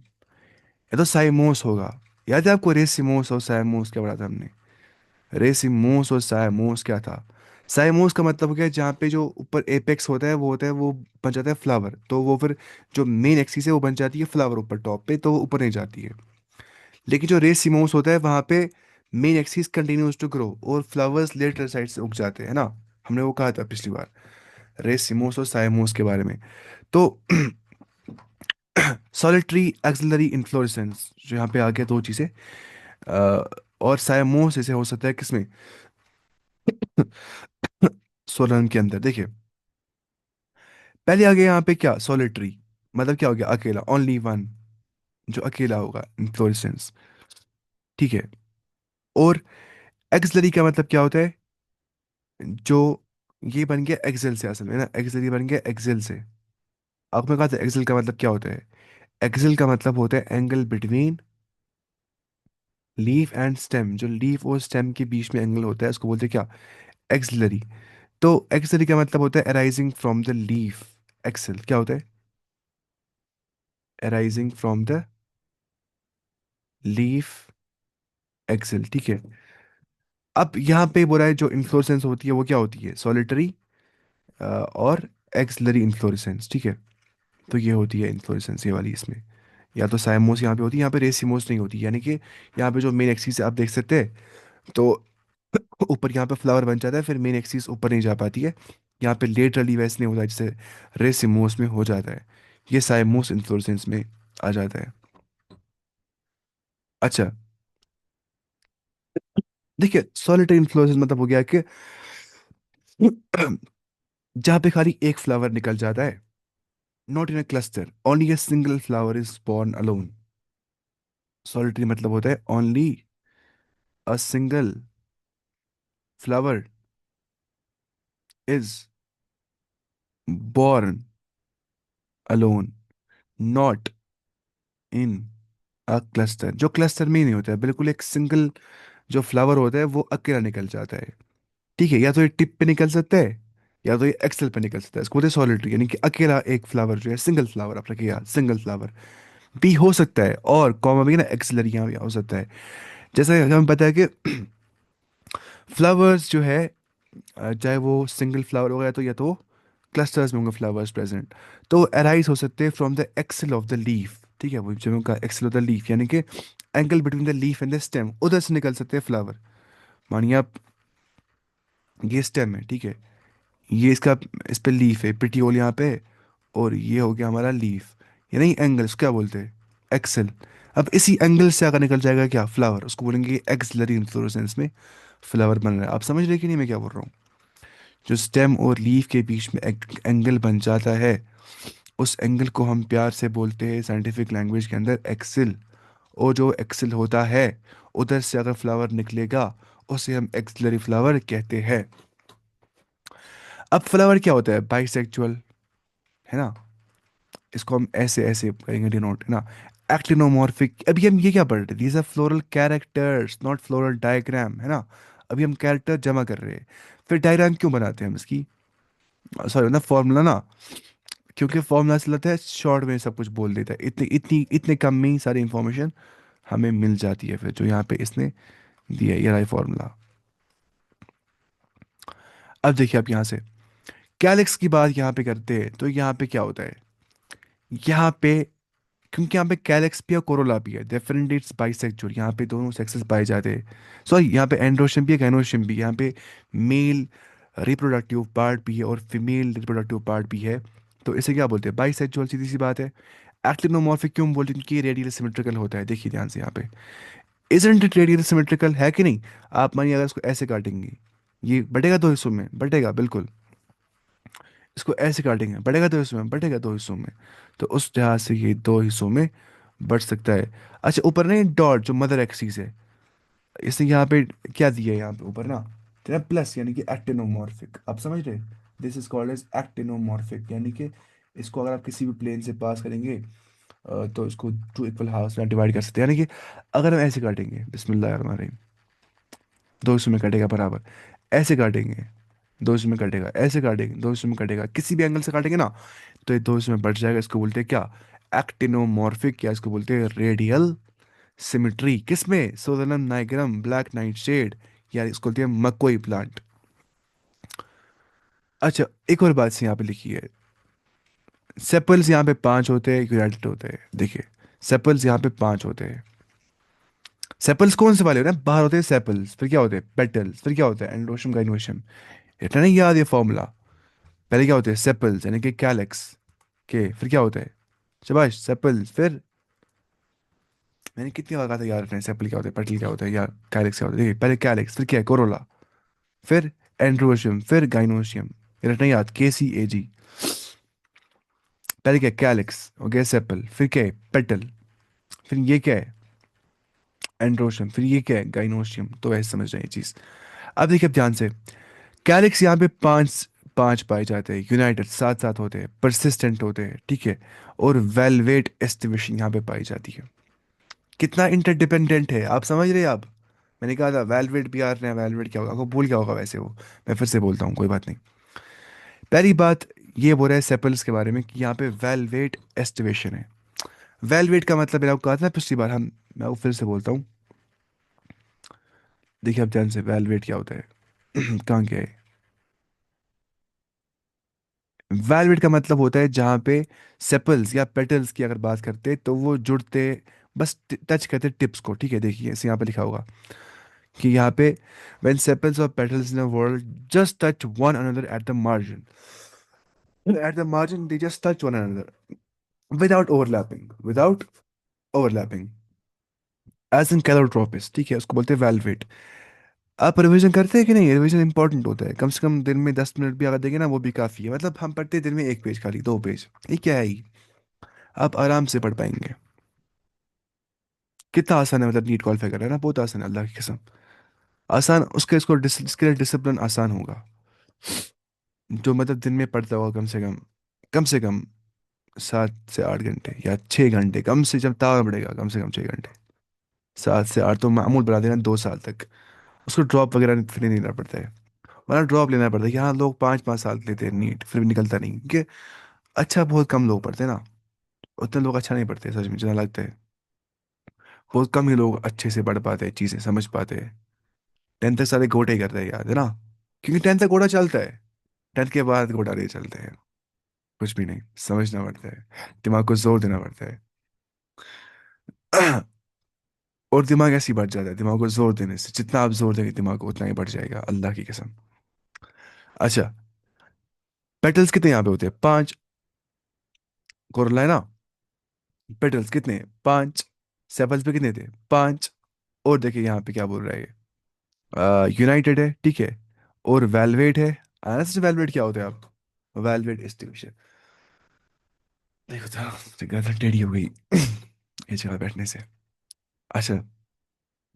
या तो साइमोस होगा, याद है आपको रेसिमोस और साइमोस क्या पढ़ा था हमने, रेसिमोस और साइमोस क्या था। साइमोस का मतलब हो गया जहाँ पे जो ऊपर एपेक्स होता है वो होता है, वो बन जाता है फ्लावर, तो वो फिर जो मेन एक्सिस है वो बन जाती है फ्लावर ऊपर टॉप पे, तो वो ऊपर नहीं जाती है। लेकिन जो रेसिमोस होता है वहाँ पे main axis continues to grow और फ्लावर्स लेटर साइड से उग जाते हैं ना, हमने वो कहा था पिछली बार रेसिमोस और साइमोस के बारे में। तो सॉलिटरी एक्सिलरी इन्फ्लोरेसेंस जो यहाँ पे आ गया, दो चीज़ें, और साइमोस इसे हो सकता है किसमें? सोलर के अंदर। देखिए, पहले आ गया यहाँ पे क्या, सॉलिटरी, मतलब क्या हो गया, अकेला, ओनली वन, जो अकेला होगा, इन्फ्लोरेसेंस। ठीक है। और एक्सलरी का मतलब क्या होता है? जो, ये बन गया एक्सेल से, असल में ना एक्सलरी बन गया एक्सेल से। आपने कहा था एक्सेल का मतलब क्या होता है? एक्सेल का मतलब होता है angle between leaf and stem. जो लीफ और स्टेम के बीच में एंगल होता है उसको बोलते हैं क्या? एक्सलरी। तो एक्सलरी का मतलब होता है arising from the leaf. Axil क्या होता है? Arising from the leaf axil. ठीक है। अब यहाँ पे बोला है जो इन्फ्लोरेसेंस होती है वो क्या होती है? सॉलिटरी और एक्सलरी इन्फ्लोरेसेंस। ठीक है। तो ये होती है इन्फ्लोरेसेंस, ये वाली इसमें। या तो साइमोस यहाँ पे होती है, यहाँ पे रेसिमोस नहीं होती, यानी कि यहाँ पे जो मेन एक्सिस है आप देख सकते हैं। तो ऊपर यहाँ पे फ्लावर बन जाता है, फिर मेन एक्सिस ऊपर नहीं जा पाती है। यहाँ पे लेटरली वैसे नहीं होता है जैसे रेसिमोस में हो जाता है। ये साइमोस इन्फ्लोरेसेंस में आ जाता है। अच्छा, देखिए सॉलिटरी इन्फ्लोरेसेंस मतलब हो गया कि जहाँ पे खाली एक फ्लावर निकल जाता है, not in a cluster, only a single flower is born alone. Solitary मतलब होता है only a single flower is born alone, not in a cluster. जो क्लस्टर में ही नहीं होता है, बिल्कुल एक सिंगल जो फ्लावर होता है वो अकेला निकल जाता है। ठीक है, या तो ये टिप पे निकल सकता है, या तो ये एक्सेल पे निकल सकता है। इसको बोलते हैं सॉलिटरी, यानी कि अकेला एक फ्लावर जो है, सिंगल फ्लावर, आप रखिए याद, सिंगल फ्लावर भी हो सकता है, और कॉमा भी ना एक्सेलरी यहाँ भी हो सकता है। जैसा कि हमें पता है कि फ्लावर्स जो है, चाहे वो सिंगल फ्लावर हो गया तो, या तो क्लस्टर्स में होंगे फ्लावर्स प्रेजेंट, तो अराइज हो सकते हैं from the axil of the leaf. ठीक है, वो जो उनका एक्सेल ऑफ द लीफ, यानी कि angle between the leaf and the stem, उधर से निकल सकते हैं फ्लावर। मानिए आप, ये स्टेम है, ठीक है, ये इसका, इस पे लीफ है, पिटियोल यहाँ पे, और ये हो गया हमारा लीफ। ये नहीं एंगल, इसको क्या बोलते हैं? एक्सेल। अब इसी एंगल से अगर निकल जाएगा क्या, फ्लावर, उसको बोलेंगे एक्सलरी इन्फ्लोरेसेंस में फ्लावर बन रहा है। आप समझ रहे कि नहीं मैं क्या बोल रहा हूँ? जो स्टेम और लीफ के बीच में एंगल बन जाता है, उस एंगल को हम प्यार से बोलते हैं साइंटिफिक लैंग्वेज के अंदर एक्सिल। और जो एक्सिल होता है, उधर से अगर फ्लावर निकलेगा, उसे हम एक्सिलरी फ्लावर कहते हैं। अब फ्लावर क्या होता है? बाइसेक्चुअल, है ना? इसको हम ऐसे ऐसे करेंगे डिनोट, है ना? एक्टिनोमॉर्फिक। अभी हम ये क्या पढ़ रहे? These are floral characters, not floral diagram, है ना? अभी हम कैरेक्टर जमा कर रहे हैं। फिर डायग्राम क्यों बनाते हैं हम इसकी? सॉरी ना, फॉर्मूला ना, क्योंकि फॉर्मूला से लगता है शॉर्ट में सब कुछ बोल देता है, इतने इतनी इतने कम में ही सारी इंफॉर्मेशन हमें मिल जाती है। फिर जो यहाँ पे इसने दिया है, ये रहा फॉर्मूला। अब देखिए, आप यहाँ से कैलिक्स की बात यहाँ पे करते हैं, तो यहाँ पे क्या होता है? यहाँ पे, क्योंकि यहाँ पे कैलेक्स भी है, कोरोला भी है, डेफिनेटली इट्स बाइसेक्सुअल, यहाँ पे दोनों सेक्सेस पाए जाते हैं। सॉरी, यहाँ पे एंड्रोशियम भी है, गाइनोशियम भी है। यहाँ पे मेल रिप्रोडक्टिव पार्ट भी है और फीमेल रिप्रोडक्टिव पार्ट भी है। तो इसे क्या बोलते हैं? बाइसेक्सुअल, सीधी सी बात है। एक्टिनोमॉर्फिक क्यों बोलते हैं? क्योंकि रेडियल सिमेट्रिकल होता है। देखिए ध्यान से यहाँ पे, इजंट इट रेडियल सिमेट्रिकल, है कि नहीं? आप मानिए अगर इसको ऐसे काटेंगे, ये बटेगा दो हिस्सों में, बटेगा बिल्कुल। इसको ऐसे काटेंगे, बढ़ेगा दो हिस्सों में, बढ़ेगा दो हिस्सों में। तो उस लिहाज से ये दो हिस्सों में बढ़ सकता है। अच्छा, ऊपर नहीं डॉट जो मदर एक्सिस है, इसने यहाँ पे क्या दिया है? यहाँ पे ऊपर ना तेरा प्लस, यानी कि एक्टिनोमॉर्फिक। आप समझ रहे? This is called as actinomorphic, यानी कि इसको अगर आप किसी भी प्लेन से पास करेंगे, तो इसको टू इक्वल हाफ्स में डिवाइड कर सकते हैं। यानी कि अगर हम ऐसे काटेंगे, बिस्मिल्लाह, दो हिस्सों में कटेगा बराबर, ऐसे काटेंगे दो हिस्सों में कटेगा, ऐसे काटेंगे दो हिस्सों में कटेगा, किसी भी एंगल से काटेंगे ना, तो ये दो हिस्सों में बढ़ जाएगा। इसको बोलते हैं क्या? एक्टिनोमॉर्फिक, या इसको बोलते हैं रेडियल सिमिट्री। किसमें? Solanum nigrum, black nightshade, या इसको बोलते हैं मकोई प्लांट। अच्छा, एक और बात से यहाँ पे लिखी है, सेपल्स यहाँ पे पांच होते हैं, यूनाइटेड होते हैं। देखिए, सेपल्स यहाँ पे पांच होते हैं। सेपल्स कौन से वाले होते हैं? बाहर होते हैं सेपल्स, फिर क्या होते हैं? पेटल्स, फिर क्या होता है? एंडोशम गाइनोशम। इतना नहीं याद ये फॉर्मूला? पहले क्या होते हैं? सेपल्स, यानी कि कैलेक्स के, फिर क्या होता है? शाबाश, सेपल्स, फिर मैंने कितनी बार कहा था यार रखना, सेपल क्या होता है, पेटल क्या होता है, या कैलिक्स क्या होता है। देखिए पहले कैलिक्स, फिर क्या है, कोरोला, फिर एंड्रोशियम, फिर गाइनोशियम। ये रखना याद, KCAG। पहले क्या है, कैलिक्स हो गया, सेपल, फिर क्या है, पेटल, फिर ये क्या है, एंड्रोशियम, फिर ये क्या है, गाइनोशियम। तो ऐसे समझ रहे हैं ये चीज़। अब देखिए अब ध्यान से, कैलिक्स यहाँ पे पांच पांच पाए जाते हैं, यूनाइटेड साथ साथ होते हैं, परसिस्टेंट होते हैं, ठीक है। और वेलवेट एस्टिवेशन यहाँ पे पाई जाती है। कितना इंटरडिपेंडेंट है, आप समझ रहे हैं आप। मैंने कहा था वेलवेट भी आ रहे हैं, वेलवेट क्या होगा, आपको भूल क्या होगा वैसे वो। मैं फिर से बोलता हूँ, कोई बात नहीं। पहली बात, ये बोल रहा है सेपल्स के बारे में कि यहाँ पे वेलवेट एस्टिवेशन है। वेलवेट का मतलब मैंने आपको कहा था ना पिछली बार, हम मैं वो फिर से बोलता हूँ। देखिए अब ध्यान से, वेलवेट क्या होता है, कहाँ क्या है। वेलवेट का मतलब होता है जहाँ पे सेपल्स या पेटल्स की अगर बात करते तो वो जुड़ते, बस टच करते टिप्स को, ठीक है। देखिए ऐसे यहाँ पे लिखा होगा कि यहाँ पे when sepals or petals in a world just touch one another at the margin they just touch one another without overlapping as in calotropist, ठीक है, उसको बोलते हैं वेलवेट। आप रिवीजन करते हैं कि नहीं, रिवीजन इंपॉर्टेंट होता है, कम से कम दिन में 10 मिनट भी अगर देंगे ना वो भी काफ़ी है। मतलब हम पढ़ते हैं दिन में एक पेज, खाली 2 पेज, ये क्या है ये, आप आराम से पढ़ पाएंगे। कितना आसान है, मतलब नीट क्वालिफाई कर रहा है ना, बहुत आसान है, अल्लाह की कसम। आसान उसके, इसके लिए डिसिप्लिन आसान होगा। जो मतलब दिन में पढ़ता होगा कम से कम 7 से 8 घंटे या 6 घंटे, कम से जब ताव बढ़ेगा कम से कम 6 घंटे। 7 से 8 तो मामूल बना देना 2 साल तक। उसको ड्रॉप वगैरह फिर नहीं लेना पड़ता है, वरना ड्रॉप लेना पड़ता है। यहाँ लोग 5-5 साल लेते हैं नीट, फिर भी निकलता नहीं, क्योंकि अच्छा बहुत कम लोग पढ़ते हैं ना। उतने लोग अच्छा नहीं पढ़ते सच में, जितना लगता है। बहुत कम ही लोग अच्छे से पढ़ पाते हैं, चीज़ें समझ पाते हैं। 10th तक सारे गोटे ही करते हैं, याद है ना। क्योंकि 10th तक गोटा चलता है, 10th के बाद गोटा नहीं चलते हैं। कुछ भी नहीं, समझना पड़ता है, दिमाग को जोर देना पड़ता है। और दिमाग ऐसे ही बढ़ जाता है, दिमाग को जोर देने से, जितना आप जोर देंगे दिमाग को उतना ही बढ़ जाएगा, अल्लाह की कसम। अच्छा, पेटल्स कितने यहाँ पे होते हैं, 5। कोरल है ना, पेटल्स कितने, 5। सेपल्स पे कितने थे, 5। और देखिए यहाँ पे क्या बोल रहा है, यूनाइटेड है, ठीक है। और वेलवेट है। आना से वेलवेट क्या होता है आप, वेलवेट डिस्ट्रीब्यूशन। देखो तो गर्दन टेढ़ी हो गई ये जगह बैठने से। अच्छा,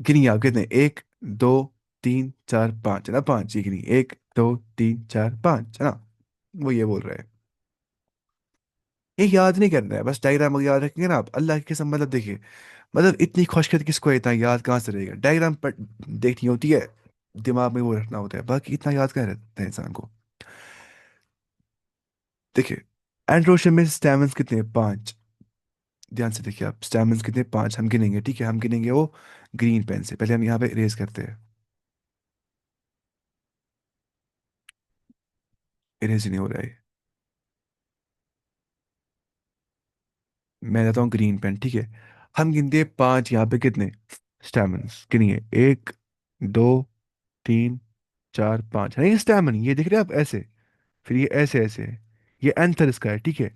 गिनिए आप कितने, 1 2 3 4 5 है ना, 5 ये गिनिए, 1 2 3 4 5 है ना। वो ये बोल रहा है, ये याद नहीं करना है, बस डायग्राम अगर याद रखेंगे ना आप, अल्लाह की कसम। मतलब देखिए, मतलब इतनी खुशखत किसको है, इतना याद कहाँ से रहेगा, डायग्राम पर देखनी होती है, दिमाग में वो रखना होता है, बाकी इतना याद कहाँ रहता है इंसान को। देखिए एंड्रोशियम में स्टैमेंस कितने हैं, 5। ध्यान से देखिए आप, स्टैमेंस कितने, 5 हम गिनेंगे, ठीक है। हम गिनेंगे वो ग्रीन पेन से, पहले हम यहाँ पे इरेज करते हैं। इरेज नहीं हो रहा है, मैं देता हूँ ग्रीन पेन, ठीक है। हम गिनते हैं 5 यहाँ पे कितने स्टैमेंस, गिनिए, 1 2 3 4 5 है ये स्टैमन, ये दिख रहे हैं आप ऐसे। फिर ये ऐसे ऐसे है, ये एंथर इसका है, ठीक है।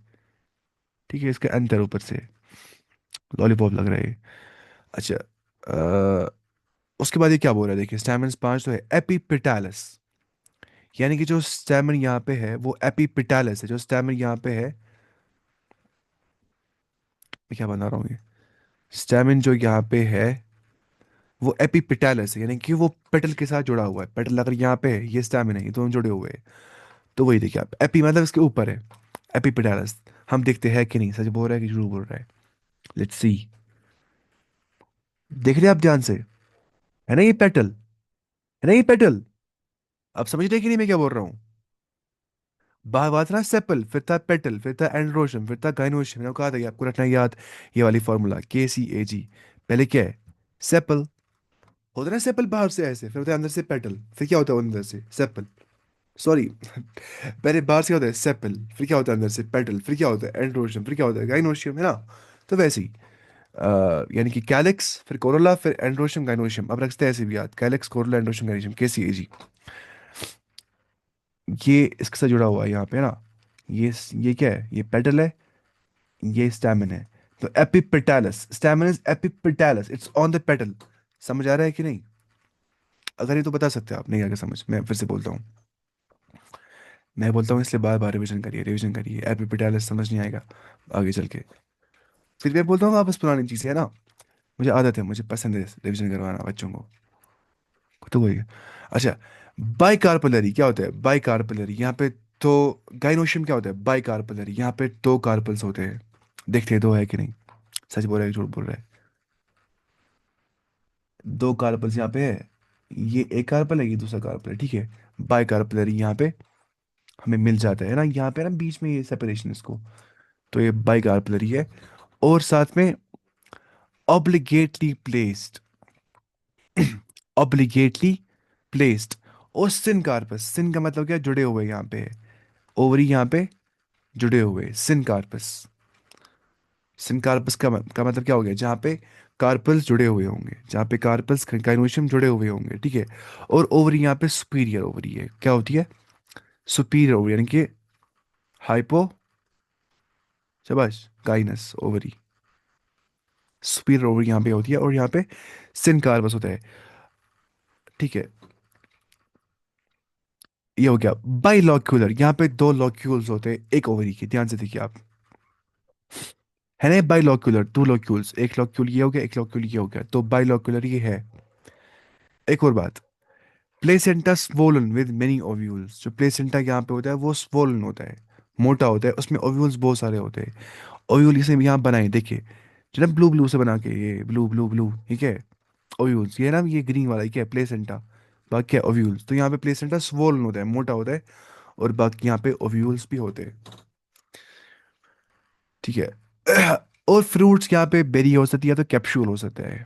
ठीक है, इसका एंथर ऊपर से लॉलीपॉप लग रहा है ये। अच्छा, उसके बाद ये क्या बोल रहा है, देखिए स्टैमेंस 5 तो है, एपिपिटालस। यानी कि जो स्टैमन यहाँ पे है वो एपिपिटालस है, जो स्टैमन यहाँ पे है। मैं क्या बना रहा हूँ ये, स्टैमन जो यहाँ पे है वो एपिपिटालस है, यानी कि वो पेटल के साथ जुड़ा हुआ है। पेटल अगर यहाँ पे है, ये स्टैमिन है, ये दोनों जुड़े हुए हैं। तो वही देखिए आप, एपी मतलब इसके ऊपर है, एपिपिटालस। हम देखते हैं कि नहीं, सच बोल रहा है कि झूठ बोल रहा है, लेट्स सी। देख रहे हैं आप ध्यान से, है ना ये पेटल, है ना ये पेटल। आप समझ रहे हैं कि नहीं मैं क्या बोल रहा हूँ। बात बात ना, सेपल, फिर था पेटल, फिर था एंड्रोशियम, फिर था गाइनोशियम। मैंने कहा था कि आपको रखना है याद, ये वाली फॉर्मूला, KCAG। पहले क्या है, सेपल, होता है ना सेपल बाहर से ऐसे, फिर होता है अंदर से पेटल, फिर क्या होता है अंदर से सेपल, सॉरी पहले बाहर से क्या होता है सेपल, फिर क्या होता है अंदर से पेटल, फिर क्या होता है एंड्रोशियम, फिर क्या होता है गाइनोशियम, है ना। तो वैसे ही यानी कि कैलिक्स, फिर कोरोला, फिर एंड्रोशियम, गाइनोशियम। अब रखते हैं ऐसे भी याद, calyx, Corolla, androecium, gynoecium, KCAG। ये इसके साथ जुड़ा हुआ है यहाँ पे, है ना। ये क्या है, ये पेटल है, ये स्टैमिन है। तो epipetalous, stamen is epipetalous, it's on the petal. समझ आ रहा है कि नहीं? अगर ये तो बता सकते हैं आप, नहीं आगे समझ, मैं फिर से बोलता हूँ। मैं बोलता हूँ इसलिए बार बार रिवीजन करिए, रिवीजन करिए, एपिपेटालस समझ नहीं आएगा आगे चल के। फिर मैं बोलता हूँ वापस पुरानी चीज़ है ना, मुझे आदत है, मुझे पसंद है रिवीजन करवाना बच्चों को। तो वही है। अच्छा, बाइकार्पलरी क्या होता है? बाइकार्पलरी यहाँ पे तो, गाइनोशियम क्या होता है? बाइकार्पलरी यहाँ पे दो कार्पल्स होते हैं। देखते हैं दो है कि नहीं, सच बोल रहा है कि झूठ बोल रहा है? दो कार्पल्स यहाँ पे है, ये एक कार्पल है, ये दूसरा कार्पल है, ठीक है। बाइकार्पलरी यहाँ पे हमें मिल जाता है ना, यहाँ पे ना बीच में ये सेपरेशन इसको, तो ये बाइकार्पलरी है। और साथ में ऑब्लिगेटली प्लेस्ड, ऑब्लिगेटली प्लेस्ड। और सिन कार्पस, सिन का मतलब क्या? जुड़े हुए यहाँ पे है, ओवरी यहाँ पे जुड़े हुए, सिन कार्पस। सिन कार्पस का मतलब क्या हो गया? जहाँ पे कार्पल्स जुड़े हुए होंगे, जहाँ पे कार्पल्स काइनोशियम जुड़े हुए होंगे, ठीक है। और ओवरी यहाँ पे सुपीरियर ओवरी है, क्या होती है? सुपीरियर ओवरी, यानी कि हाइपो, शाबाश, गाइनस ओवरी, सुपीरियर ओवरी यहाँ पे होती है, और यहाँ पे सिन कार्पस होता है, ठीक है। ये हो गया बाइलॉक्यूलर, यहाँ पे दो लॉक्यूल्स होते हैं एक ओवरी के, ध्यान से देखिए आप, है ना? बाइलॉक्यूलर, टू लॉक्यूल्स, एक लॉक्यूल ये हो गया, एक लॉक्यूल ये हो गया, तो बाइलॉक्यूलर ये है। एक और बात, placenta swollen with many ovules, जो प्लेसेंटा यहाँ पे होता है वो स्वोलन होता है, मोटा होता है, उसमें ओव्यूल्स बहुत सारे होते हैं। ओव्यूल इसे यहाँ बनाए देखिए, जो ना ब्लू ब्लू से बना के, ये ब्लू ब्लू ब्लू, ठीक है। ओव्यूल्स ये ना, ये ग्रीन वाला ये क्या है? प्लेसेंटा। बाकी क्या? ओव्यूल्स। तो यहाँ पे प्लेसेंटा स्वोलन होता है, मोटा होता है, और बाकी यहाँ पे ओव्यूल्स भी होते हैं, ठीक है। और फ्रूट्स यहाँ पे बेरी हो सकती है, या तो कैप्सूल हो सकता है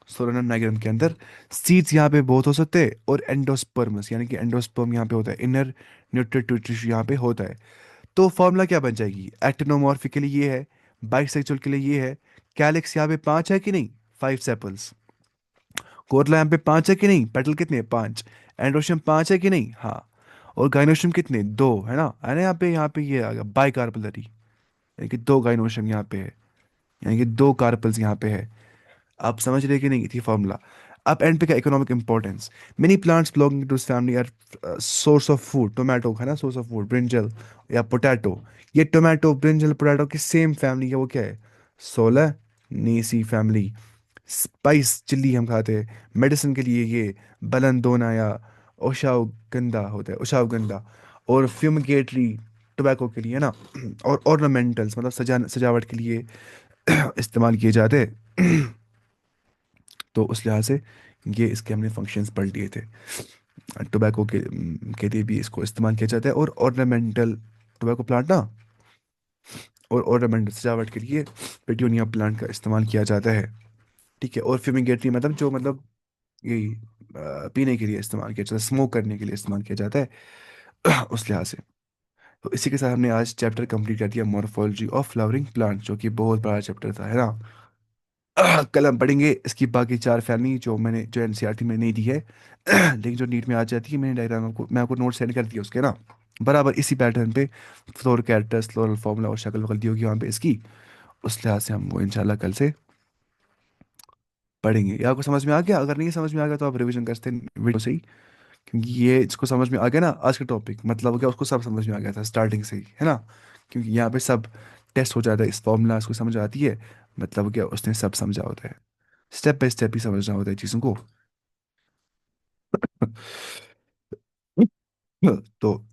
सोलोनम नाइग्रम के अंदर। सीड्स यहाँ पे बहुत हो सकते हैं, और एंडोस्पर्म्स, यानी कि एंडोस्पर्म यहाँ पे होता है, इनर न्यूट्रिटिव टिश्यू यहाँ पे होता है। तो फॉर्मूला क्या बन जाएगी? एक्टिनोमॉर्फिकली ये है, बाइसेक्सुअल के लिए ये है। कैलिक्स यहाँ पे पांच है कि नहीं? Five sepals. कोटला यहाँ पे पांच है कि नहीं? पेटल कितने? पांच। एंडोशियम पांच है कि नहीं? हाँ। और गाइनोशियम कितने? दो, है ना यहाँ पे ये आ गया बाइकार्पलरी, यानी कि दो गाइनोशियम यहाँ पे है, यानी कि दो कार्पल्स यहाँ पे है। आप समझ रहे कि नहीं? थी फॉर्मूला। अब एंड पे का economic importance, many plants belonging to this family are source of food. Tomato है ना सोर्स ऑफ फूड, ब्रिंजल या पोटैटो, ये टोमेटो ब्रिंजल पोटैटो की सेम फैमिली है, वो क्या है? सोलह नेसी फैमिली। स्पाइस चिल्ली हम खाते हैं, मेडिसिन के लिए ये बलंदोना या ओशावगंधा होता है, ओशावगंधा। और फ्यूमिगेटरी टोबैको के लिए ना, और ऑर्नामेंटल्स मतलब सजावट के लिए इस्तेमाल किए जाते हैं। तो उस लिहाज से ये इसके हमने फंक्शंस पढ़ लिए थे। टोबैको के लिए भी इसको इस्तेमाल किया जाता है, और ऑर्नामेंटल टोबैको प्लांट ना, और ऑर्नामेंटल सजावट के लिए पेट्यूनिया प्लांट का इस्तेमाल किया जाता है, ठीक है। और फ्यूमिगेटरी मतलब जो मतलब यही पीने के लिए इस्तेमाल किया जाता है, स्मोक करने के लिए इस्तेमाल किया जाता है। उस लिहाज से। तो इसी के साथ हमने आज चैप्टर कंप्लीट कर दिया, मॉर्फोलॉजी ऑफ फ्लावरिंग प्लांट, जो कि बहुत बड़ा चैप्टर था, है ना? कल हम पढ़ेंगे इसकी बाकी चार फैमिली, जो एनसीईआरटी में नहीं दी है, लेकिन जो नीट में आ जाती है। मैंने डायग्राम आपको, मैं आपको नोट सेंड कर दिया उसके ना, बराबर इसी पैटर्न पे, फ्लोर कैरेक्टर्स, फ्लोरल फार्मूला और शक्ल वकल दी होगी वहाँ पे इसकी। उस लिहाज से हम वो इंशाल्लाह कल से पढ़ेंगे। ये आपको समझ में आ गया? अगर नहीं समझ में आ गया तो आप रिवीजन करते हैं वीडियो से ही, क्योंकि ये इसको समझ में आ गया ना आज का टॉपिक, मतलब क्या उसको सब समझ में आ गया था स्टार्टिंग से ही, है ना? क्योंकि यहाँ पे सब टेस्ट हो जाता है, इस फॉर्मूला उसको समझ आती है, मतलब क्या उसने सब समझा होता है, स्टेप बाय स्टेप ही समझना होता है चीज़ों को। तो